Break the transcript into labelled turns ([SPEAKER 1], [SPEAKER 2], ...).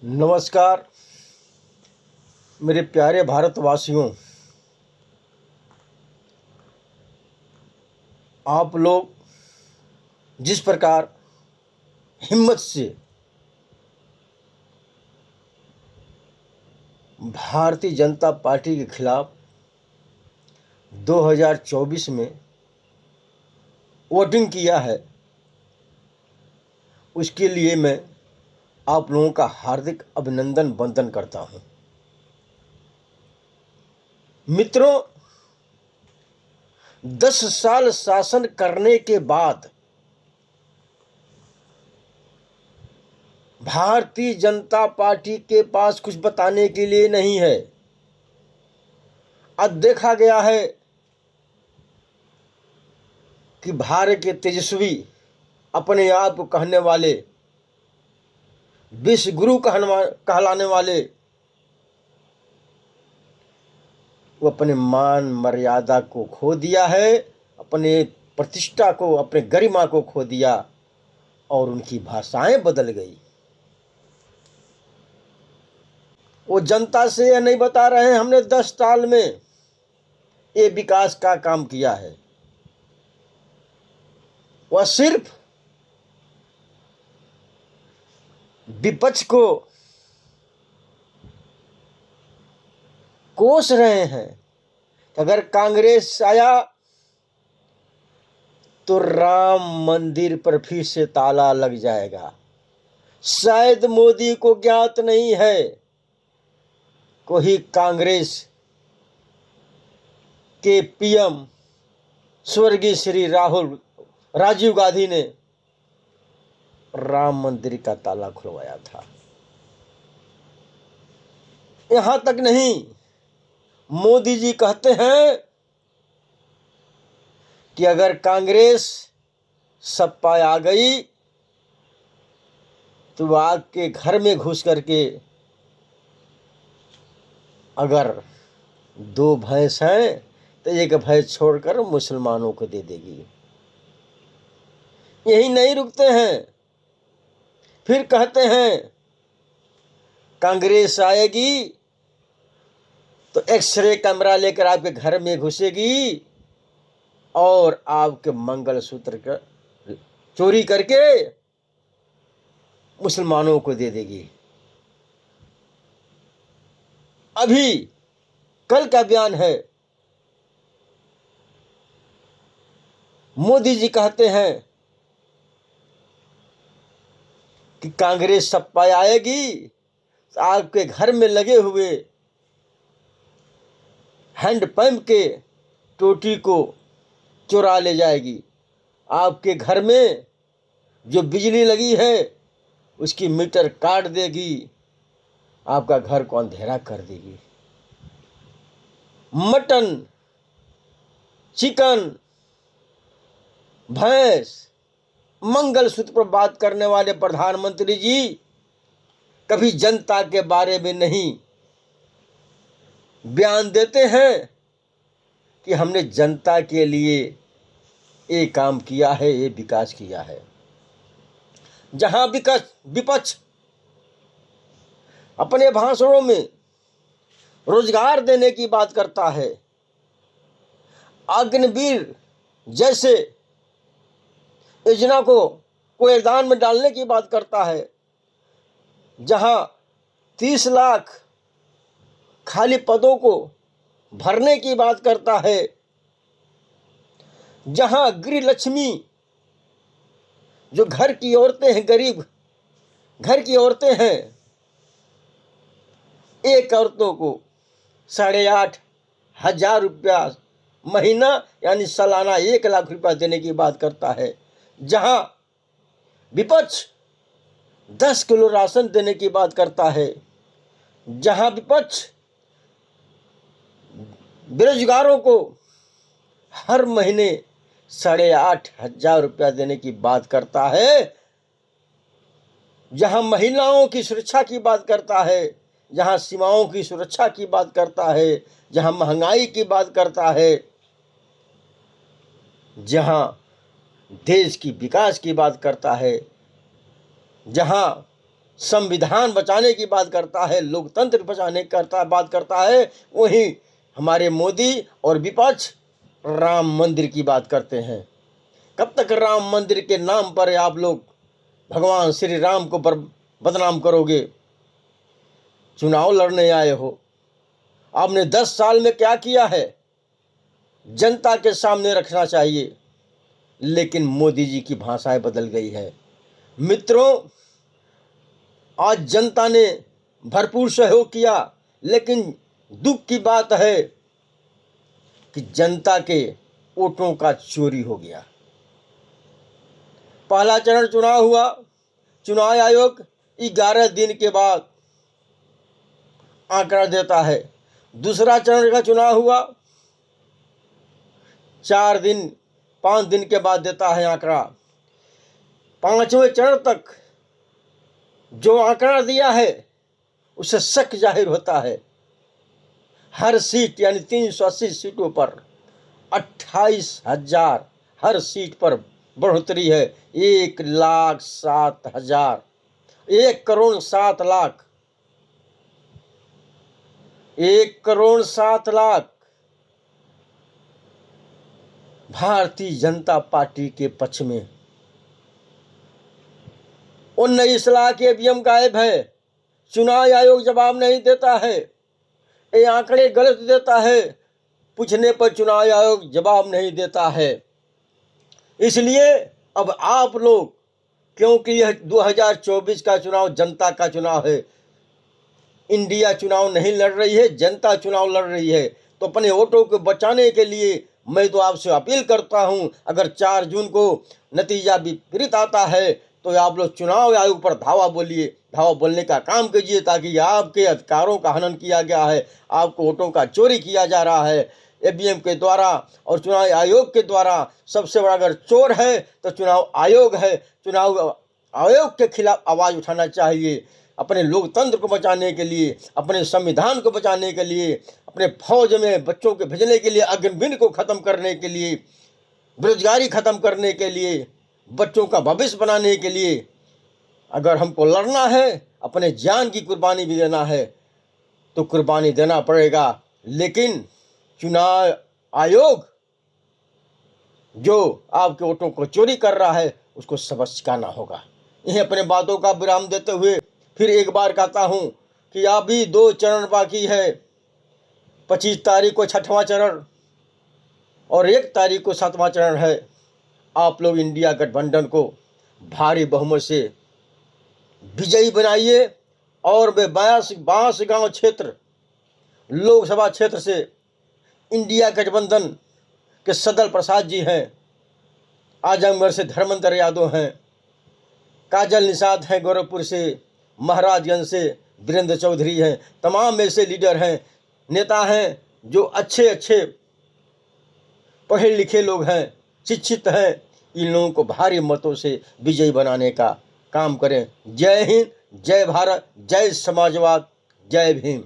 [SPEAKER 1] नमस्कार मेरे प्यारे भारतवासियों। आप लोग जिस प्रकार हिम्मत से भारतीय जनता पार्टी के खिलाफ 2024 में वोटिंग किया है, उसके लिए मैं आप लोगों का हार्दिक अभिनंदन वंदन करता हूं। मित्रों, 10 साल शासन करने के बाद भारतीय जनता पार्टी के पास कुछ बताने के लिए नहीं है। अब देखा गया है कि भारत के तेजस्वी, अपने आप को कहने वाले, विश्व गुरु कहलाने वाले, वो अपने मान मर्यादा को खो दिया है, अपने प्रतिष्ठा को, अपने गरिमा को खो दिया और उनकी भाषाएं बदल गई। वो जनता से यह नहीं बता रहे हैं हमने 10 साल में ये विकास का काम किया है। वह सिर्फ विपक्ष को कोस रहे हैं। अगर कांग्रेस आया तो राम मंदिर पर फिर से ताला लग जाएगा। शायद मोदी को ज्ञात नहीं है, कोई कांग्रेस के पीएम स्वर्गीय श्री राजीव गांधी ने राम मंदिर का ताला खुलवाया था। यहां तक नहीं, मोदी जी कहते हैं कि अगर कांग्रेस सत्ता आ गई तो आपके घर में घुस करके, अगर 2 भैंस हैं तो एक भैंस छोड़कर मुसलमानों को दे देगी। यही नहीं रुकते हैं, फिर कहते हैं कांग्रेस आएगी तो एक्सरे कैमरा लेकर आपके घर में घुसेगी और आपके मंगलसूत्र का चोरी करके मुसलमानों को दे देगी। अभी कल का बयान है, मोदी जी कहते हैं कि कांग्रेस सत्ता आएगी तो आपके घर में लगे हुए हैंडपंप के टोटी को चुरा ले जाएगी। आपके घर में जो बिजली लगी है उसकी मीटर काट देगी, आपका घर को अंधेरा कर देगी। मटन, चिकन, भैंस, मंगलसूत्र पर बात करने वाले प्रधानमंत्री जी कभी जनता के बारे में नहीं बयान देते हैं कि हमने जनता के लिए ये काम किया है, ये विकास किया है। जहां विपक्ष अपने भाषणों में रोजगार देने की बात करता है, अग्निवीर जैसे योजना को कोयदान में डालने की बात करता है, जहां 30 लाख खाली पदों को भरने की बात करता है, जहां गृह लक्ष्मी, जो घर की औरतें हैं, गरीब घर की औरतें हैं, एक औरतों को 8,500 रुपया महीना यानी सालाना 1 लाख रुपया देने की बात करता है, जहां विपक्ष 10 किलो राशन देने की बात करता है, जहां विपक्ष बेरोजगारों को हर महीने 8,500 रुपया देने की बात करता है, जहां महिलाओं की सुरक्षा की बात करता है, जहां सीमाओं की सुरक्षा की बात करता है, जहां महंगाई की बात करता है, जहां देश की विकास की बात करता है, जहां संविधान बचाने की बात करता है, लोकतंत्र बचाने बात करता है, वहीं हमारे मोदी और विपक्ष राम मंदिर की बात करते हैं। कब तक राम मंदिर के नाम पर आप लोग भगवान श्री राम को बदनाम करोगे? चुनाव लड़ने आए हो, आपने 10 साल में क्या किया है जनता के सामने रखना चाहिए, लेकिन मोदी जी की भाषाएं बदल गई है। मित्रों, आज जनता ने भरपूर सहयोग किया, लेकिन दुख की बात है कि जनता के वोटों का चोरी हो गया। पहला चरण चुनाव हुआ, चुनाव आयोग 11 दिन के बाद आंकड़ा देता है। दूसरा चरण का चुनाव हुआ, 5 दिन के बाद देता है आंकड़ा। 5वें चरण तक जो आंकड़ा दिया है उससे शक जाहिर होता है। हर सीट यानी 380 सीटों पर 28,000 हर सीट पर बढ़ोतरी है। 1,07,000, 1,07,00,000, 1,07,00,000 भारतीय जनता पार्टी के पक्ष में। 19 लाख ईवीएम गायब है। चुनाव आयोग जवाब नहीं देता है, ये आंकड़े गलत देता है, पूछने पर चुनाव आयोग जवाब नहीं देता है। इसलिए अब आप लोग, क्योंकि यह 2024 का चुनाव जनता का चुनाव है, इंडिया चुनाव नहीं लड़ रही है, जनता चुनाव लड़ रही है, तो अपने वोटों को बचाने के लिए मैं तो आपसे अपील करता हूं, अगर 4 जून को नतीजा विपरीत आता है तो आप लोग चुनाव आयोग पर धावा बोलिए, धावा बोलने का काम कीजिए, ताकि आपके अधिकारों का हनन किया गया है, आपको वोटों का चोरी किया जा रहा है ईवीएम के द्वारा और चुनाव आयोग के द्वारा। सबसे बड़ा अगर चोर है तो चुनाव आयोग है। चुनाव आयोग के खिलाफ आवाज़ उठाना चाहिए, अपने लोकतंत्र को बचाने के लिए, अपने संविधान को बचाने के लिए, अपने फौज में बच्चों के भेजने के लिए, अग्निवीर को ख़त्म करने के लिए, बेरोजगारी ख़त्म करने के लिए, बच्चों का भविष्य बनाने के लिए। अगर हमको लड़ना है, अपने जान की कुर्बानी भी देना है तो कुर्बानी देना पड़ेगा, लेकिन चुनाव आयोग जो आपके वोटों को चोरी कर रहा है उसको सबक सिखाना होगा। यह अपने बातों का विराम देते हुए फिर एक बार कहता हूं कि अभी 2 चरण बाकी है। 25 तारीख को 6वां चरण और 1 तारीख को 7वां चरण है। आप लोग इंडिया गठबंधन को भारी बहुमत से विजयी बनाइए और वे बांसगांव क्षेत्र लोकसभा क्षेत्र से इंडिया गठबंधन के सदल प्रसाद जी हैं, आजमगढ़ से धर्मेंद्र यादव हैं, काजल निषाद हैं, गोरखपुर से, महाराजगंज से वीरेंद्र चौधरी हैं। तमाम ऐसे लीडर हैं, नेता हैं जो अच्छे पढ़े लिखे लोग हैं, शिक्षित हैं। इन लोगों को भारी मतों से विजयी बनाने का काम करें। जय हिंद, जय भारत, जय समाजवाद, जय भीम।